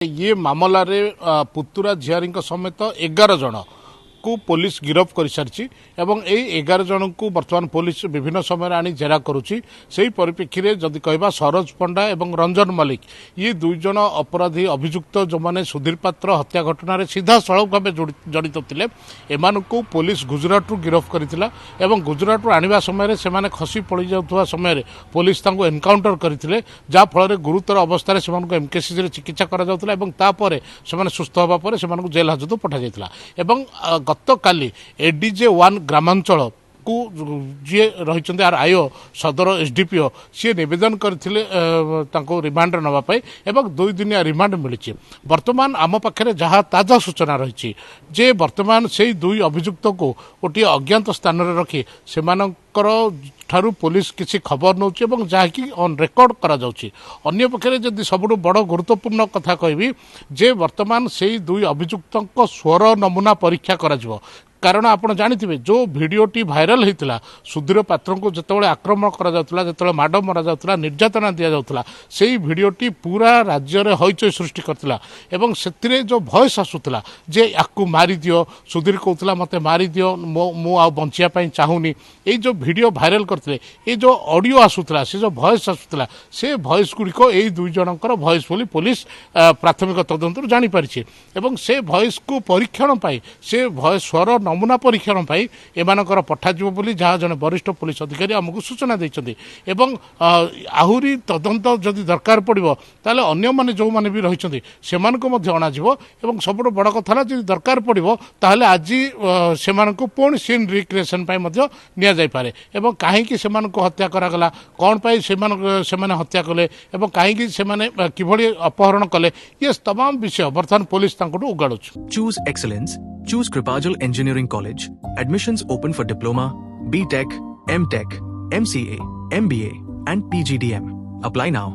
ये मामला रे पुतुरा झियारी समेत 11 जन को पुलिस गिरफ कर सारी एवं यही 11 जन को बर्तमान पुलिस विभिन्न समय आनी जेरा करुच्ची से परिप्रेक्षी में जदि कहबा सरोज पंडा एवं रंजन मल्लिक ये दुई जन अपराधी अभियुक्त जो मैंने सुधीर पात्र हत्या घटना सीधा सड़क भाव जड़ित थे एम पुलिस गुजरात गिरफ करथिला एवं गुजरात आनिबा समय से खसी पड़ जाउथुवा समय पुलिस तांको एनकाउंटर करथिले जा फल गुरुतर अवस्था से एमकेसीसी चिकित्सा करा जाउथला एवं तापर से सुस्थ होगा पर से जेल हाजत पठा जाइथिला एवं गत काली एडीजे 1 ग्रामांचल को जी रही आयो सदर एसडीपीओ सी नवेदन करथिले रिमांड नवापाई एवं 2 दिनिया रिमांड मिली वर्तमान आम पाखे जहाँ ताजा सूचना रही जे वर्तमान से दुई अभियुक्त को गोटे अज्ञात स्थान रखी से ठारू पुलिस किसी खबर नौ जहाँकि ऑन रेकर्ड करा जाउछि अन्य पक्षरे जदि सबुठ बड़ गुरुत्वपूर्ण कथा कहबी जे वर्तमान से दुई अभियुक्त स्वर नमूना परीक्षा करा कारण आपड़ जानी जो भिडटी भाइराल होता सुधीर पात्र को जिते आक्रमण कर माड मरा जाता निर्यातना दि जाता से भिडटी पूरा राज्य में हईचई सृष्टि करता एवं से जो भयस आसूला जे याकू मारी दियो सुधीर कहला मत मारी दियो मु आ बचापी चाहूनी ये जो भिडियो भाइराल करते ये जो ऑडियो आसूला से जो भयस आसूला से भयस गुड़िक यही दुई जनकर भयस बोली पुलिस प्राथमिक तदंतर जानीपारी एवं से भयस को परीक्षण पाई से भयस स्वर नमूना परीक्षण पाई एमानकर पठाजिबो बोली जहाँ जने वरिष्ठ पुलिस अधिकारी आमको सूचना देइछन्ति एवं आहुरी तदंत जदि दरकार पड़िबो ताले अन्य माने जो माने भी रहिछन्ति सेमानको मध्ये अणाजिबो एवं सबुठ बड़ कथा जदि दरकार पड़िबो ताले आज सेमानको पुणी सीन रिक्रिएशन पाई मध्ये निया जाय पारे एवं काहेकि सेमानको हत्या करागला कौन पाई सेमाने हत्या कले एवं काहेकि सेमाने किभଳି अपहरण कले ये तमाम विषय वर्तमान police तांकोटु उगाडुछ। Choose excellence. Choose Kripajal Engineering College. Admissions open for Diploma, B.Tech, M.Tech, MCA, MBA and PGDM. Apply now.